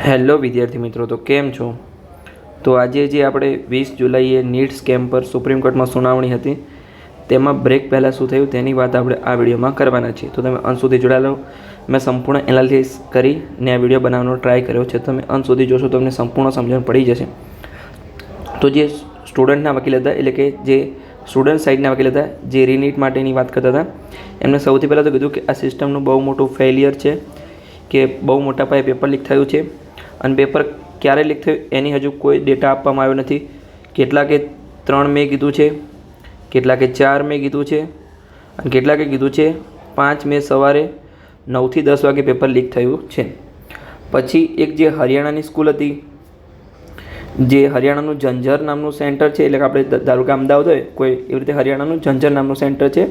Hello વિદ્યાર્થી મિત્રો, તો કેમ છો? તો આજે જે આપણે 20 જુલાઈએ નીટ સ્કેમ પર સુપ્રીમ કોર્ટમાં સુનાવણી હતી તેમાં બ્રેક પહેલાં શું થયું તેની વાત આપણે આ વિડીયોમાં કરવાના છીએ. તો તમે અંત સુધી જોડાયેલો. મેં સંપૂર્ણ એનાલિસિસ કરીને આ વિડીયો બનાવવાનો ટ્રાય કર્યો છે. તમે અંત સુધી જોશો તો તમને સંપૂર્ણ સમજણ પડી જશે. તો જે સ્ટુડન્ટના વકીલ હતા, એટલે કે જે સ્ટુડન્ટ સાઇડના વકીલ હતા, જે રીનીટ માટેની વાત કરતા હતા, એમને સૌથી પહેલાં તો કીધું કે આ સિસ્ટમનું બહુ મોટું ફેલિયર છે, કે બહુ મોટા પાયે પેપર લીક થયું છે અને પેપર ક્યારે લીક થયું એની હજુ કોઈ ડેટા આપવામાં આવ્યો નથી. કેટલાકે 3 મે કીધું છે, કેટલાકે 4 મે કીધું છે અને કેટલાકે કીધું છે 5 મે સવારે 9 થી 10 વાગે પેપર લીક થયું છે. પછી એક જે હરિયાણાની સ્કૂલ હતી, જે હરિયાણાનું ઝંઝર નામનું સેન્ટર છે, એટલે કે આપણે ધારો કે અમદાવાદ હોય કોઈ એવી રીતે હરિયાણાનું ઝંઝર નામનું સેન્ટર છે,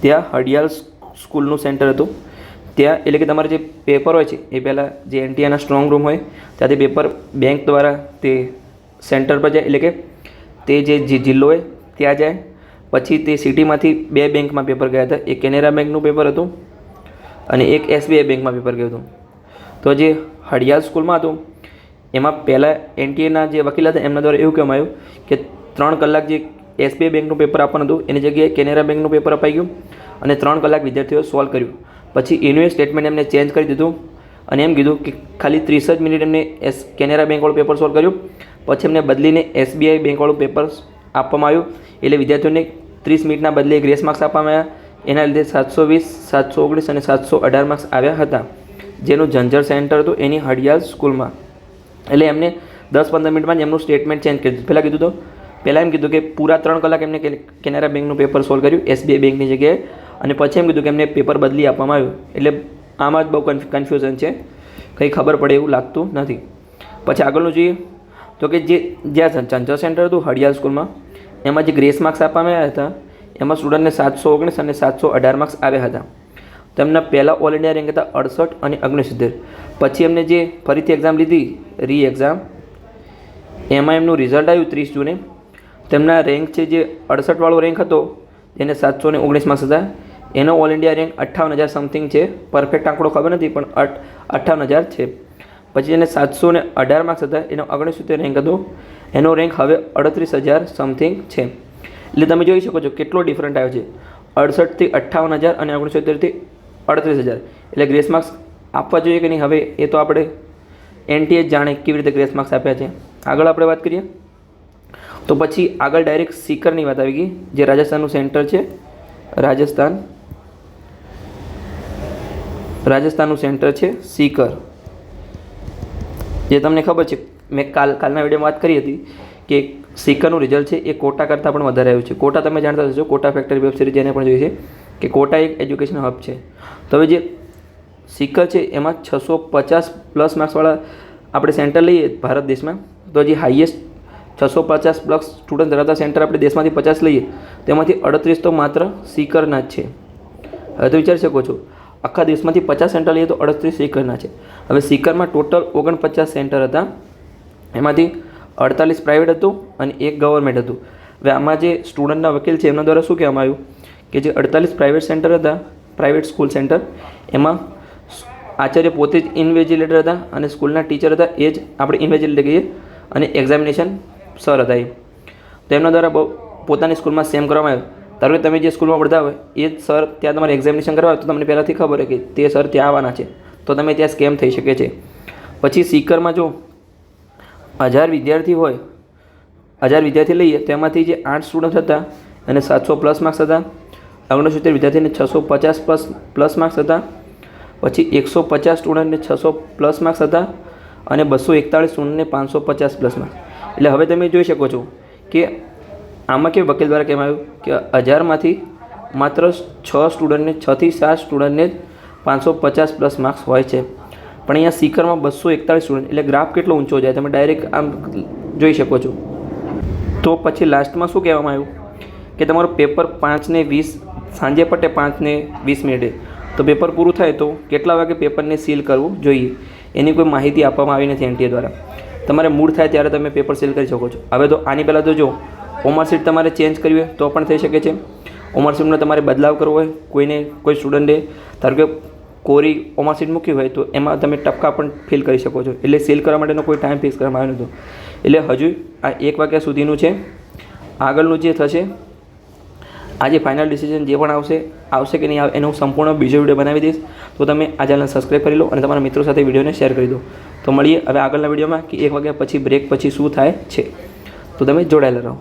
ત્યાં હડિયાલ સ્કૂલનું સેન્ટર હતું. ત્યાં એટલે કે તમારે જે પેપર હોય છે એ પહેલાં જે એનટીઆરના સ્ટ્રોંગ રૂમ હોય ત્યાંથી પેપર બેંક દ્વારા તે સેન્ટર પર જાય, એટલે કે તે જે જિલ્લો હોય ત્યાં જાય. પછી તે સિટીમાંથી 2 બેંકમાં પેપર ગયા હતા. એક કેનેરા બેંકનું પેપર હતું અને એક એસબીઆઈ બેંકમાં પેપર ગયું હતું. તો જે હડિયાલ સ્કૂલમાં હતું એમાં પહેલાં એનટીએના જે વકીલ હતા એમના દ્વારા એવું કહેવામાં આવ્યું કે 3 કલાક જે એસબીઆઈ બેંકનું પેપર આપવાનું હતું એની જગ્યાએ કેનેરા બેંકનું પેપર અપાઈ ગયું અને 3 કલાક વિદ્યાર્થીઓએ સોલ્વ કર્યું. પછી એનું સ્ટેટમેન્ટ એમને ચેન્જ કરી દીધું અને એમ કીધું કે ખાલી 30 જ મિનિટ એમને કેનેરા બેંકવાળું પેપર સોલ્વ કર્યું. પછી એમને બદલીને એસબીઆઈ બેંકવાળું પેપર આપવામાં આવ્યું. એટલે વિદ્યાર્થીઓને 30 મિનિટના બદલે ગ્રેસ માર્ક્સ આપવામાં આવ્યા. એના લીધે 720, 719 અને 718 માર્ક્સ આવ્યા હતા, જેનું ઝંઝર સેન્ટર હતું એની હડિયાલ સ્કૂલમાં. એટલે એમને 10-15 મિનિટમાં જ એમનું સ્ટેટમેન્ટ ચેન્જ કરી દીધું. પહેલાં એમ કીધું કે પૂરા 3 કલાક એમને કેનેરા બેંકનું પેપર સોલ્વ કર્યું એસબીઆઈ બેંકની જગ્યાએ, અને પછી એમ કીધું કે એમને પેપર બદલી આપવામાં આવ્યું. એટલે આમાં જ બહુ કન્ફ્યુઝન છે, કંઈ ખબર પડે એવું લાગતું નથી. પછી આગળનું જોઈએ તો કે જ્યાં ઝંઝર સેન્ટર હતું હડિયાલ સ્કૂલમાં, એમાં જે ગ્રેસ માર્ક્સ આપવામાં આવ્યા હતા એમાં સ્ટુડન્ટને 719 અને 718 માર્ક્સ આવ્યા હતા. તેમના પહેલાં ઓલ ઇન્ડિયા રેન્ક હતા 68 અને 69. પછી એમને જે ફરીથી એક્ઝામ લીધી રી એક્ઝામ, એમાં એમનું રિઝલ્ટ આવ્યું 30 જૂને. તેમના રેન્ક છે જે 68 વાળો રેન્ક હતો એને 719 માર્ક્સ હતા. એનો ઓલ ઇન્ડિયા રેન્ક 58,000 સમથિંગ છે, પરફેક્ટ આંકડો ખબર નથી પણ 58,000 છે. પછી એને 718 માર્ક્સ હતા, એનો 69 રેન્ક હતો. એનો રેન્ક હવે 38,000 સમથિંગ છે. એટલે તમે જોઈ શકો છો કેટલો ડિફરન્ટ આવ્યો છે, 68થી 58,000 અને 69થી 38,000. એટલે ગ્રેસ માર્ક્સ આપવા જોઈએ કે નહીં હવે એ તો આપણે એનટીએ જ જાણે કેવી રીતે ગ્રેસ માર્ક્સ આપ્યા છે. આગળ આપણે વાત કરીએ તો પછી આગળ ડાયરેક્ટ સીકરની વાત આવી ગઈ, જે રાજસ્થાનનું સેન્ટર છે. રાજસ્થાનનું સેન્ટર છે સીકર. જે તમને ખબર છે, મેં કાલના વિડીયોમાં વાત કરી હતી કે સીકરનું રિઝલ્ટ છે એ કોટા કરતાં પણ વધારે આવ્યું છે. કોટા તમે જાણતા હશો, કોટા ફેક્ટરી વેબ સિરીઝ જેને પણ જોઈ છે કે કોટા એક એજ્યુકેશન હબ છે. તો હવે જે સીકર છે એમાં 650+ માર્ક્સવાળા આપણે સેન્ટર લઈએ ભારત દેશમાં, તો જે હાઈએસ્ટ 650+ સ્ટુડન્ટ ધરાવતા સેન્ટર આપણે દેશમાંથી 50 લઈએ, તેમાંથી 38 તો માત્ર સીકરના જ છે. હવે તો વિચારી શકો છો, આખા દેશમાંથી 50 સેન્ટર લઈએ તો 38 સીકરના છે. હવે સીકરમાં ટોટલ 49 સેન્ટર હતા, એમાંથી 48 પ્રાઇવેટ હતું અને 1 ગવર્મેન્ટ હતું. હવે આમાં જે સ્ટુડન્ટના વકીલ છે એમના દ્વારા શું કહેવામાં આવ્યું કે જે 48 પ્રાઇવેટ સેન્ટર હતા, પ્રાઇવેટ સ્કૂલ સેન્ટર, એમાં આચાર્ય પોતે જ ઇન્વિજિલેટર હતા અને સ્કૂલના ટીચર હતા એ જ આપણે ઇન્વિજિલેટર કહીએ, અને એક્ઝામિનેશન સર હતા એ. તો એમના દ્વારા પોતાની સ્કૂલમાં સેમ કરવામાં આવ્યું. ધારો કે તમે જે સ્કૂલમાં ભણતા હોય એ જ સર ત્યાં તમારે એક્ઝામિનેશન કરવા હોય તો તમને પહેલાંથી ખબર હોય કે તે સર ત્યાં આવવાના છે, તો તમે ત્યાં સ્કેમ થઈ શકે છે. પછી સીકરમાં જો 1000 વિદ્યાર્થી હોય, 1000 વિદ્યાર્થી લઈએ તો એમાંથી જે 8 સ્ટુડન્ટ હતા એને 700+ માર્ક્સ હતા, 69 વિદ્યાર્થીને 650+ માર્ક્સ હતા. પછી 150 સ્ટુડન્ટને 600+ માર્ક્સ હતા અને 241 સ્ટુડન્ટને 550+ માર્ક્સ. એટલે હવે તમે જોઈ શકો છો કે આમાં કેવું વકીલ દ્વારા કહેવામાં આવ્યું કે 1000માંથી માત્ર 6 સ્ટુડન્ટને 6 થી 7 સ્ટુડન્ટને 550+ માર્ક્સ હોય છે. પણ અહીંયા સીકરમાં 241 સ્ટુડન્ટ, એટલે ગ્રાફ કેટલો ઊંચો જાય તમે ડાયરેક્ટ આમ જોઈ શકો છો. તો પછી લાસ્ટમાં શું કહેવામાં આવ્યું કે તમારું પેપર 5:20 સાંજે પટે, 5:20 મિનિટે. તો પેપર પૂરું થાય તો કેટલા વાગે પેપરને સીલ કરવું જોઈએ એની કોઈ માહિતી આપવામાં આવી નથી એનટીએ દ્વારા. તમારે મૂડ થાય ત્યારે તમે પેપર સીલ કરી શકો છો. હવે તો આની પહેલાં તો જો ઓમરશીટ તમારે ચેન્જ કરવી હોય તો પણ થઈ શકે છે. ઓમરશીટનો તમારે બદલાવ કરવો હોય, કોઈ સ્ટુડન્ટે ધારો કે કોરી ઓમાં સીટ મૂકી હોય તો એમાં તમે ટપકા પણ ફિલ કરી શકો છો. એટલે સીલ કરવા માટેનો કોઈ ટાઈમ ફિક્સ કરવામાં આવ્યો નહોતો. એટલે હજુ આ 1 વાગ્યા સુધીનું છે. આગળનું જે થશે, આજે ફાઇનલ ડિસિઝન જે પણ આવશે કે નહીં આવે એનો હું સંપૂર્ણ બીજો વિડીયો બનાવી દઈશ. તો તમે આ ચેનલ સબસ્ક્રાઈબ કરી લો અને તમારા મિત્રો સાથે વિડીયોને શેર કરી દો. તો મળીએ હવે આગળના વિડીયોમાં કે 1 વાગ્યા પછી બ્રેક પછી શું થાય છે. તો તમે જોડાયેલા રહો.